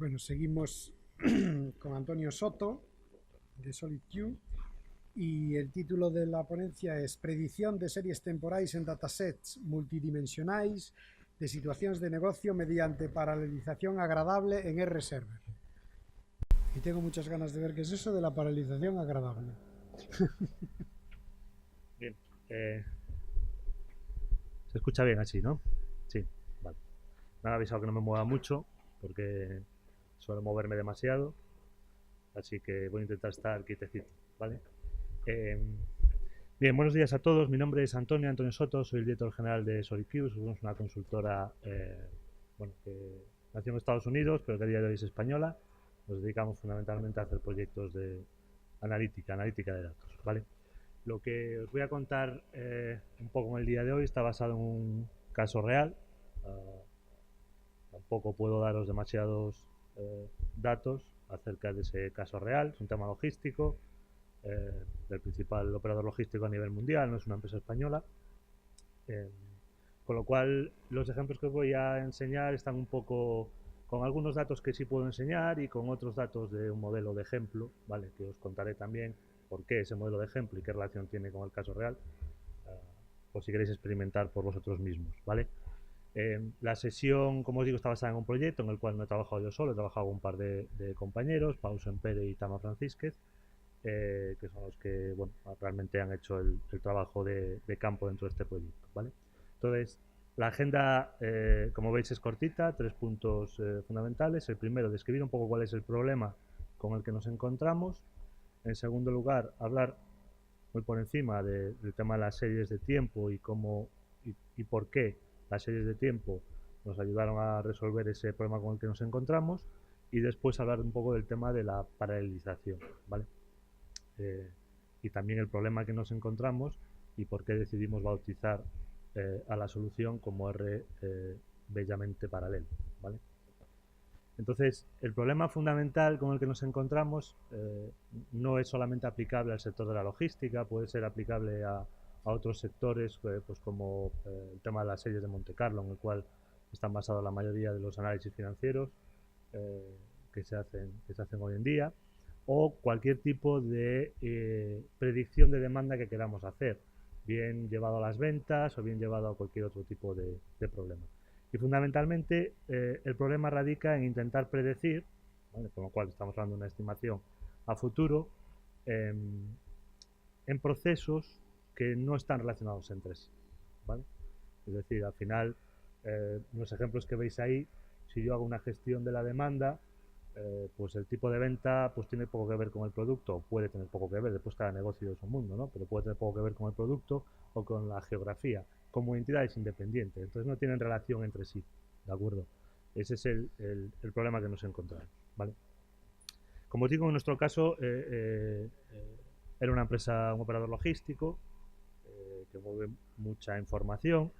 Bueno, seguimos con Antonio Soto de SolidQ y el título de la ponencia es Predicción de series temporais en datasets multidimensionais de situacións de negocio mediante paralelización agradable en R-Server. Y tengo muchas ganas de ver qué es eso de la paralelización agradable. Bien, se escucha bien así, ¿no? Sí, vale. Me han avisado que no me mueva mucho porque suelo moverme demasiado, así que voy a intentar estar quietecito, ¿vale? Eh, Bien, buenos días a todos. Mi nombre es Antonio Soto, soy el director general de SolidQ. Somos una consultora bueno, que nació en Estados Unidos, pero que a día de hoy es española. Nos dedicamos fundamentalmente a hacer proyectos de analítica de datos, ¿vale? Lo que os voy a contar un poco en el día de hoy está basado en un caso real. Uh, Tampoco puedo daros demasiados datos acerca de ese caso real. Es un tema logístico del principal operador logístico a nivel mundial, no es una empresa española. Eh, con lo cual, los ejemplos que os voy a enseñar están un poco con algunos datos que sí puedo enseñar y con otros datos de un modelo de ejemplo, ¿vale? Que os contaré también por qué ese modelo de ejemplo y qué relación tiene con el caso real, por si queréis experimentar por vosotros mismos, ¿vale? La sesión, como os digo, está basada en un proyecto en el cual no he trabajado yo solo, he trabajado con un par de compañeros, Pau Sempere y Tama Francisquez, que son los que bueno, realmente han hecho el trabajo de campo dentro de este proyecto, ¿vale? Entonces, la agenda, como veis, es cortita, 3 puntos fundamentales. El primero, describir un poco cuál es el problema con el que nos encontramos. En segundo lugar, hablar muy por encima del tema de las series de tiempo y cómo y por qué las series de tiempo nos ayudaron a resolver ese problema con el que nos encontramos. Y después hablar un poco del tema de la paralelización, ¿vale? eh, y también el problema que nos encontramos y por qué decidimos bautizar a la solución como R bellamente paralelo, ¿vale? Entonces, el problema fundamental con el que nos encontramos no es solamente aplicable al sector de la logística, puede ser aplicable a otros sectores, pues como el tema de las series de Monte Carlo, en el cual están basados la mayoría de los análisis financieros que se hacen hoy en día, o cualquier tipo de predicción de demanda que queramos hacer, bien llevado a las ventas o bien llevado a cualquier otro tipo de problema. Y fundamentalmente el problema radica en intentar predecir, ¿vale? Con lo cual estamos hablando de una estimación a futuro, en procesos que no están relacionados entre sí, ¿vale? Es decir, al final, los ejemplos que veis ahí, si yo hago una gestión de la demanda, pues el tipo de venta pues tiene poco que ver con el producto, puede tener poco que ver, después cada negocio es un mundo, ¿no? Pero puede tener poco que ver con el producto o con la geografía, como entidades independientes, entonces no tienen relación entre sí, ¿de acuerdo? Ese es el problema que nos encontramos, ¿vale? Como os digo, en nuestro caso era una empresa, un operador logístico que mueve mucha información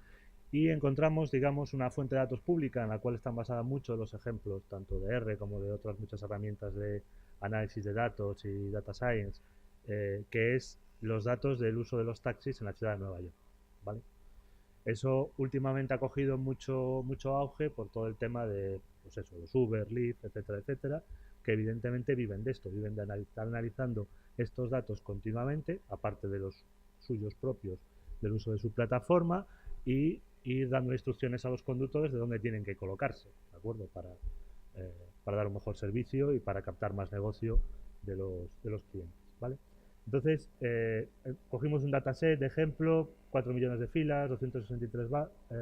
y encontramos, digamos, una fuente de datos pública en la cual están basadas muchos los ejemplos, tanto de R como de otras muchas herramientas de análisis de datos y data science, que es los datos del uso de los taxis en la ciudad de Nueva York, ¿vale? Eso últimamente ha cogido mucho auge por todo el tema de, pues eso, los Uber, Lyft, etcétera, etcétera, que evidentemente viven de esto, viven de estar analizando estos datos continuamente, aparte de los suyos propios, del uso de su plataforma, y ir dando instrucciones a los conductores de dónde tienen que colocarse, ¿de acuerdo? Para dar un mejor servicio y para captar más negocio de los clientes, ¿vale? Entonces, cogimos un dataset de ejemplo, 4 millones de filas, 263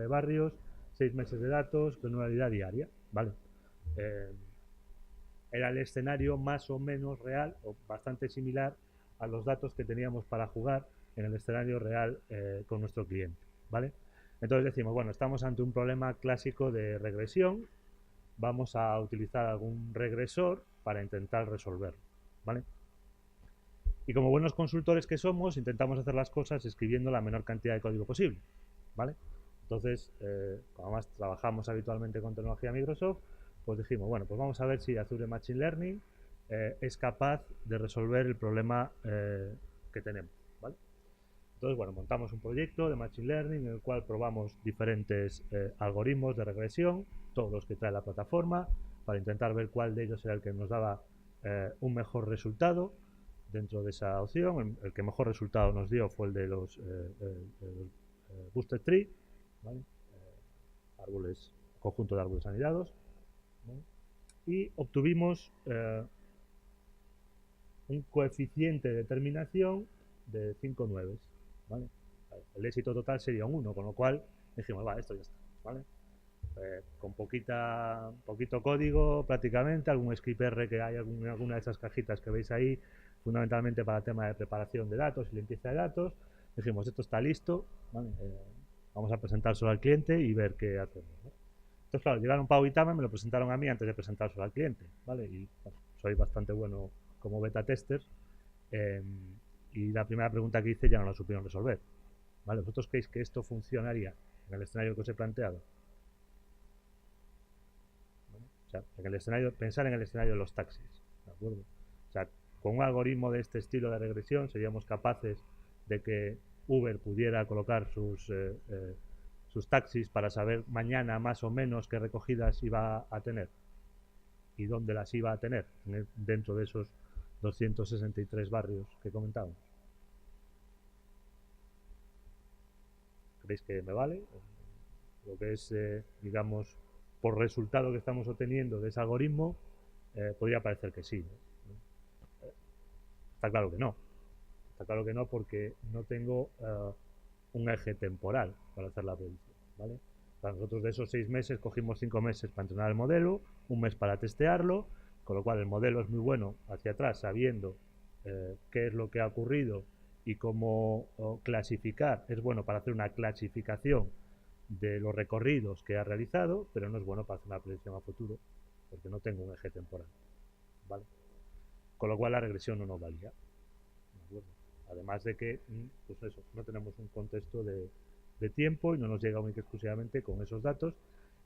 barrios, 6 meses de datos, granularidad diaria, ¿vale? Eh, Era el escenario más o menos real o bastante similar a los datos que teníamos para jugar en el escenario real con nuestro cliente, ¿vale? Entonces decimos, bueno, estamos ante un problema clásico de regresión, vamos a utilizar algún regresor para intentar resolverlo, ¿vale? Y como buenos consultores que somos, intentamos hacer las cosas escribiendo la menor cantidad de código posible, ¿vale? Entonces, como además trabajamos habitualmente con tecnología Microsoft, pues dijimos, bueno, pues vamos a ver si Azure Machine Learning es capaz de resolver el problema que tenemos, ¿vale? Entonces, bueno, montamos un proyecto de Machine Learning en el cual probamos diferentes algoritmos de regresión, todos los que trae la plataforma, para intentar ver cuál de ellos era el que nos daba un mejor resultado dentro de esa opción. El que mejor resultado nos dio fue el de los Boosted Tree, ¿vale? Árboles, conjunto de árboles anidados, ¿vale? Y obtuvimos un coeficiente de determinación de 5 nueves, ¿vale? El éxito total sería un 1, con lo cual dijimos, va, esto ya está, ¿vale? Con poquito código prácticamente, algún script R que hay en alguna de esas cajitas que veis ahí, fundamentalmente para el tema de preparación de datos y limpieza de datos. Dijimos, esto está listo, ¿vale? Vamos a presentárselo al cliente y ver qué hacemos, ¿no? Entonces, claro, llegaron Pau y Tama, me lo presentaron a mí antes de presentárselo al cliente, ¿vale? Y bueno, soy bastante bueno como beta tester, y la primera pregunta que hice ya no la supieron resolver, ¿vale? ¿Vosotros creéis que esto funcionaría en el escenario que os he planteado? ¿Vale? O sea, en el escenario, pensar en el escenario de los taxis, ¿de acuerdo? O sea, con un algoritmo de este estilo de regresión seríamos capaces de que Uber pudiera colocar sus taxis para saber mañana más o menos qué recogidas iba a tener y dónde las iba a tener dentro de esos 263 barrios que comentábamos. ¿Creéis que me vale? Lo que es, digamos, por resultado que estamos obteniendo de ese algoritmo, podría parecer que sí, ¿no? Está claro que no. Está claro que no, porque no tengo un eje temporal para hacer la predicción, ¿vale? Para nosotros de esos 6 meses cogimos 5 meses para entrenar el modelo, 1 mes para testearlo, con lo cual el modelo es muy bueno hacia atrás, sabiendo qué es lo que ha ocurrido y cómo clasificar. Es bueno para hacer una clasificación de los recorridos que ha realizado, pero no es bueno para hacer una predicción a futuro, porque no tengo un eje temporal, ¿vale? Con lo cual la regresión no nos valía, ¿de acuerdo? Además de que, pues eso, no tenemos un contexto de tiempo y no nos llega única y exclusivamente con esos datos.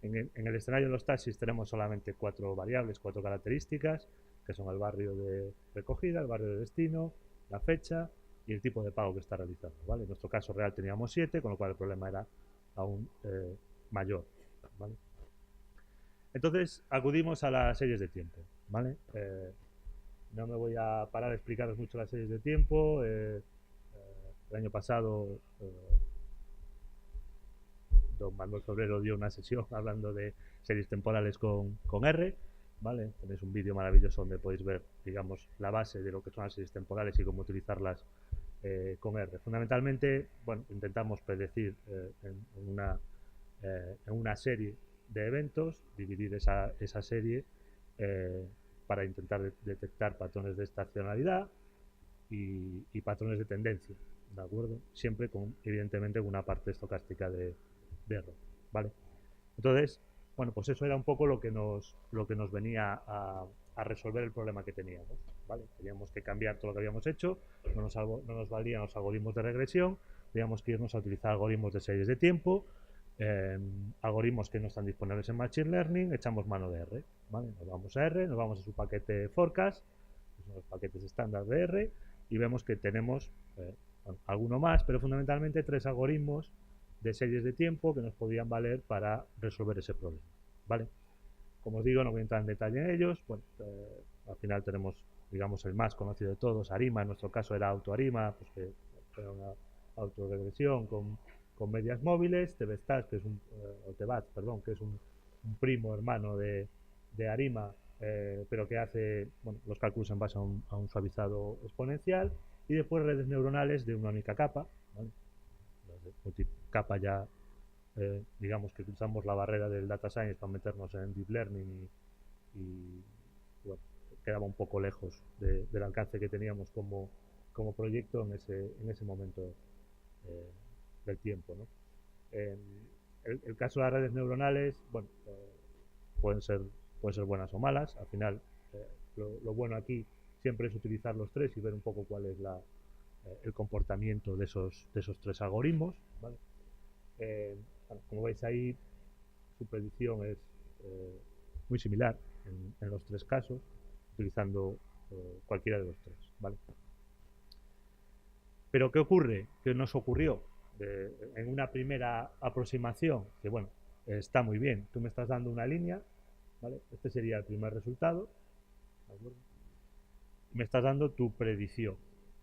En el escenario de los taxis tenemos solamente 4 variables, 4 características, que son el barrio de recogida, el barrio de destino, la fecha y el tipo de pago que está realizando, ¿vale? En nuestro caso real teníamos 7, con lo cual el problema era aún mayor, ¿vale? Entonces acudimos a las series de tiempo, ¿vale? No me voy a parar a explicaros mucho las series de tiempo. El año pasado don Manuel Sobrero dio una sesión hablando de series temporales con R, ¿vale? Tenéis un vídeo maravilloso donde podéis ver, digamos, la base de lo que son las series temporales y cómo utilizarlas con R. Fundamentalmente, bueno, intentamos predecir en una serie de eventos, dividir esa serie para intentar detectar patrones de estacionalidad y patrones de tendencia, ¿de acuerdo? Siempre con, evidentemente, una parte estocástica de error, ¿vale? Entonces, bueno, pues eso era un poco lo que nos venía a resolver el problema que teníamos, ¿vale? Teníamos que cambiar todo lo que habíamos hecho, no nos valían los algoritmos de regresión, teníamos que irnos a utilizar algoritmos de series de tiempo, algoritmos que no están disponibles en Machine Learning, echamos mano de R, ¿vale? Nos vamos a R, nos vamos a su paquete Forecast, que son los paquetes estándar de R, y vemos que tenemos alguno más, pero fundamentalmente 3 algoritmos de series de tiempo que nos podían valer para resolver ese problema, ¿vale? Como os digo, no voy a entrar en detalle en ellos. Bueno, al final tenemos, digamos, el más conocido de todos, ARIMA. En nuestro caso era AutoARIMA, pues que era una autoregresión con medias móviles. TBStats, que es que es un primo hermano de ARIMA, pero que hace, bueno, los cálculos en base a un suavizado exponencial. Y después redes neuronales de una única capa, ¿vale? Multicapa ya, digamos que cruzamos la barrera del data science para meternos en deep learning y bueno, quedaba un poco lejos del alcance que teníamos como proyecto en ese momento del tiempo, ¿no? El caso de las redes neuronales, bueno, pueden ser buenas o malas. Al final, lo bueno aquí siempre es utilizar los 3 y ver un poco cuál es el comportamiento de esos 3 algoritmos, ¿vale? Bueno, como veis ahí, su predicción es muy similar en los 3 casos, utilizando cualquiera de los 3, ¿vale? Pero ¿qué ocurre? ¿Qué nos ocurrió? En una primera aproximación, que bueno, está muy bien, tú me estás dando una línea ¿vale? Este sería el primer resultado, ¿de acuerdo? Me estás dando tu predicción,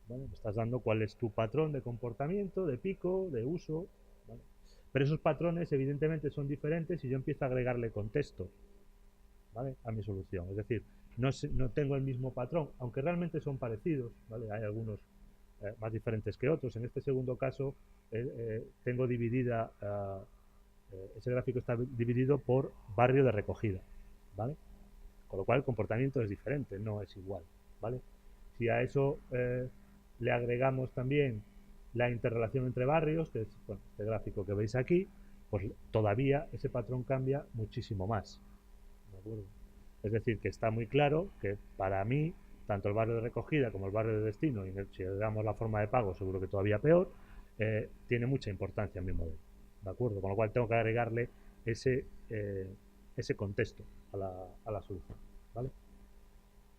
¿vale? Me estás dando cuál es tu patrón de comportamiento, de pico, de uso, ¿vale? Pero esos patrones evidentemente son diferentes si yo empiezo a agregarle contextos, ¿vale?, a mi solución. Es decir, no tengo el mismo patrón, aunque realmente son parecidos, ¿vale? Hay algunos más diferentes que otros. En este segundo caso tengo dividida, ese gráfico está dividido por barrio de recogida, ¿vale? Con lo cual el comportamiento es diferente, no es igual, ¿vale? Si a eso le agregamos también la interrelación entre barrios, que es, bueno, este gráfico que veis aquí, pues todavía ese patrón cambia muchísimo más, ¿de acuerdo? Es decir, que está muy claro que para mí, tanto el barrio de recogida como el barrio de destino, y si le damos la forma de pago, seguro que todavía peor, tiene mucha importancia en mi modelo, ¿de acuerdo? Con lo cual tengo que agregarle ese contexto a la solución, ¿vale?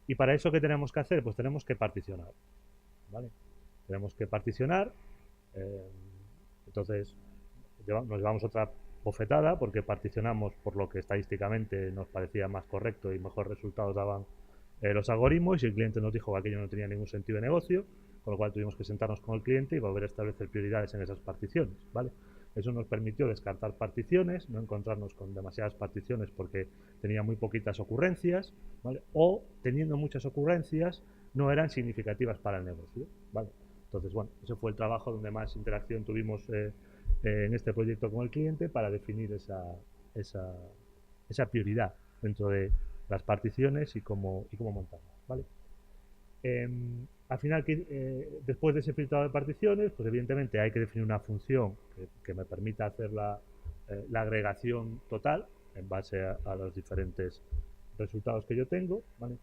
Y para eso, ¿qué tenemos que hacer? Pues tenemos que particionar, ¿vale? Tenemos que particionar, eh, entonces nos llevamos otra bofetada porque particionamos por lo que estadísticamente nos parecía más correcto y mejores resultados daban los algoritmos, y el cliente nos dijo que aquello no tenía ningún sentido de negocio, con lo cual tuvimos que sentarnos con el cliente y volver a establecer prioridades en esas particiones, ¿vale? Eso nos permitió descartar particiones, no encontrarnos con demasiadas particiones porque tenía muy poquitas ocurrencias, ¿vale? O teniendo muchas ocurrencias no eran significativas para el negocio, ¿vale? Entonces, bueno, ese fue el trabajo donde más interacción tuvimos en este proyecto con el cliente para definir esa prioridad dentro de las particiones y cómo montarlas, ¿vale? Al final, después de ese filtrado de particiones, pues evidentemente hay que definir una función que me permita hacer la agregación total en base a los diferentes resultados que yo tengo, ¿vale?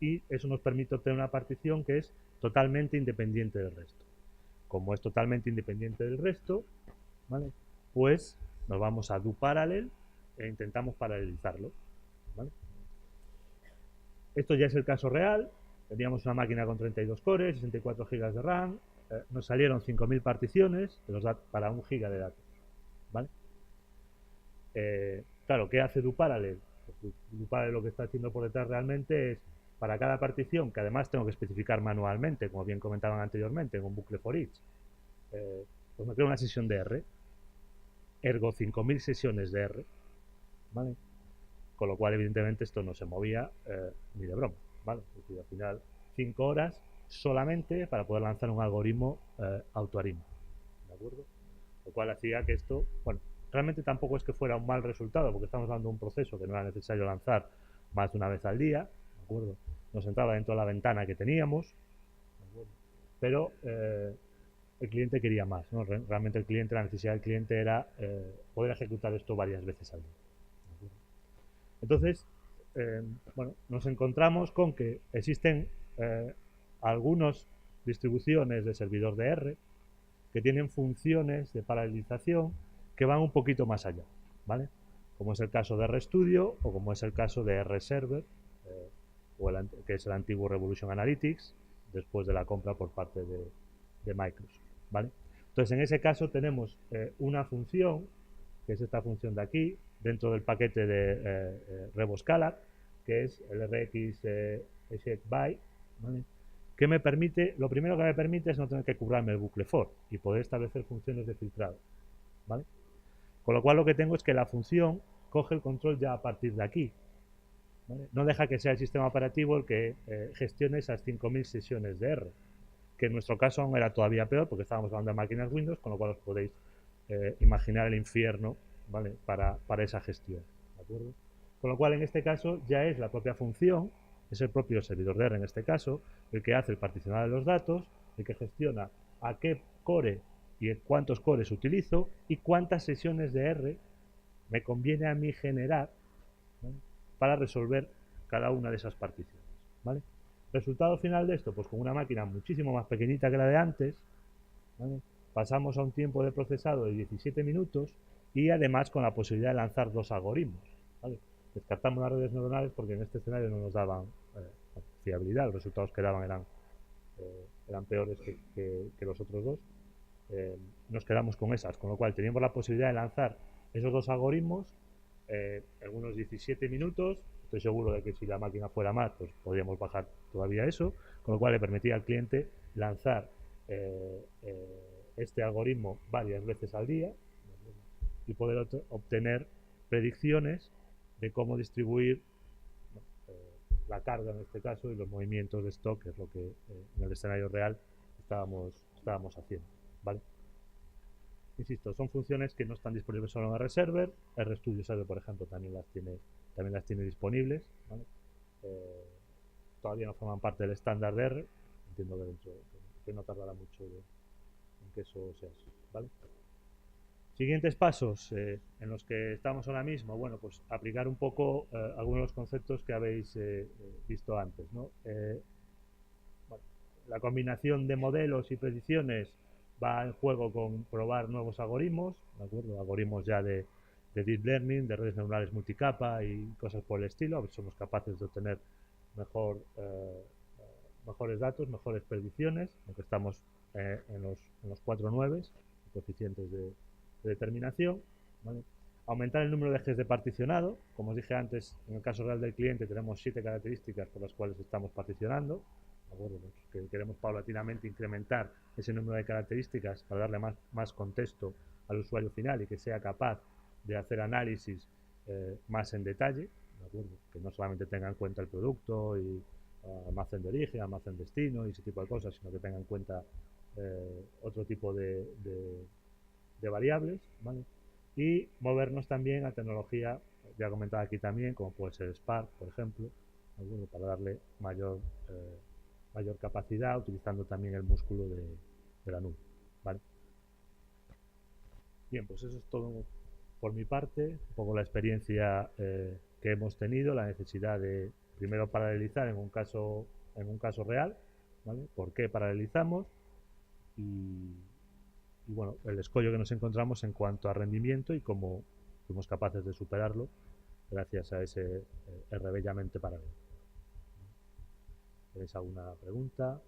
Y eso nos permite obtener una partición que es totalmente independiente del resto. Como es totalmente independiente del resto, ¿vale?, pues nos vamos a doParallel e intentamos paralelizarlo, ¿vale? Esto ya es el caso real. Teníamos una máquina con 32 cores, 64 GB de RAM, nos salieron 5.000 particiones, que nos da para 1 GB de datos, ¿vale? Claro, ¿qué hace doParallel? Pues doParallel lo que está haciendo por detrás realmente es, para cada partición, que además tengo que especificar manualmente, como bien comentaban anteriormente, en un bucle for each, pues me creo una sesión de R, ergo 5.000 sesiones de R, ¿vale? Con lo cual, evidentemente, esto no se movía ni de broma, ¿vale? Es decir, al final, 5 horas solamente para poder lanzar un algoritmo autoaritmo, ¿de acuerdo? Lo cual hacía que esto, bueno, realmente tampoco es que fuera un mal resultado, porque estamos hablando de un proceso que no era necesario lanzar más de una vez al día, ¿de acuerdo? Nos entraba dentro de la ventana que teníamos, ¿de acuerdo? Pero el cliente quería más, ¿no? Realmente la necesidad del cliente era poder ejecutar esto varias veces al día. Entonces, bueno, nos encontramos con que existen algunas distribuciones de servidor de R que tienen funciones de paralelización que van un poquito más allá, ¿vale? Como es el caso de RStudio o como es el caso de RServer, que es el antiguo Revolution Analytics, después de la compra por parte de Microsoft, ¿vale? Entonces, en ese caso tenemos una función, que es esta función de aquí, dentro del paquete de RevoScalar, que es el RX ShapeBy, ¿vale?, que me permite, lo primero que me permite es no tener que currarme el bucle for y poder establecer funciones de filtrado, ¿vale? Con lo cual lo que tengo es que la función coge el control ya a partir de aquí, ¿vale? No deja que sea el sistema operativo el que gestione esas 5.000 sesiones de R, que en nuestro caso aún era todavía peor porque estábamos hablando de máquinas Windows, con lo cual os podéis imaginar el infierno, ¿vale?, para esa gestión, ¿de acuerdo? Con lo cual, en este caso, ya es la propia función, es el propio servidor de R en este caso, el que hace el particionado de los datos, el que gestiona a qué core y cuántos cores utilizo y cuántas sesiones de R me conviene a mí generar, ¿vale?, para resolver cada una de esas particiones, ¿vale? Resultado final de esto, pues con una máquina muchísimo más pequeñita que la de antes, ¿vale?, pasamos a un tiempo de procesado de 17 minutos y además con la posibilidad de lanzar 2 algoritmos, ¿vale? Descartamos las redes neuronales porque en este escenario no nos daban fiabilidad, los resultados que daban eran peores que los otros dos. Nos quedamos con esas, con lo cual teníamos la posibilidad de lanzar esos 2 algoritmos en unos 17 minutos. Estoy seguro de que si la máquina fuera más, pues podríamos bajar todavía eso, con lo cual le permitía al cliente lanzar este algoritmo varias veces al día y poder obtener predicciones de cómo distribuir la carga en este caso y los movimientos de stock, que es lo que en el escenario real estábamos haciendo, ¿vale? Insisto, son funciones que no están disponibles solo en RServer. RStudio Server, por ejemplo, también las tiene disponibles, ¿vale? Todavía no forman parte del estándar de R. Entiendo que no tardará mucho en que eso sea así, ¿vale? Siguientes pasos en los que estamos ahora mismo. Bueno, pues aplicar un poco algunos de los conceptos que habéis visto antes, ¿no? Bueno, la combinación de modelos y predicciones va en juego con probar nuevos algoritmos, ¿de acuerdo? Algoritmos ya de deep learning, de redes neuronales multicapa y cosas por el estilo, a ver si somos capaces de obtener mejores datos, mejores predicciones, aunque estamos en los 4.9, coeficientes de determinación, ¿vale? Aumentar el número de ejes de particionado. Como os dije antes, en el caso real del cliente tenemos 7 características por las cuales estamos particionando, ¿de acuerdo? Pues que queremos paulatinamente incrementar ese número de características para darle más contexto al usuario final y que sea capaz de hacer análisis más en detalle, ¿de acuerdo? Que no solamente tenga en cuenta el producto y almacén de origen, almacén de destino y ese tipo de cosas, sino que tenga en cuenta otro tipo de variables, ¿vale? Y movernos también a tecnología, ya comentado aquí también, como puede ser Spark, por ejemplo, ¿no? Para darle mayor capacidad, utilizando también el músculo de la nube, ¿vale? Bien, pues eso es todo por mi parte, un poco la experiencia que hemos tenido, la necesidad de primero paralelizar en un caso real, ¿vale? ¿Por qué paralelizamos? Y bueno, el escollo que nos encontramos en cuanto a rendimiento y cómo fuimos capaces de superarlo gracias a ese RB mente paralelo. ¿Tenéis alguna pregunta?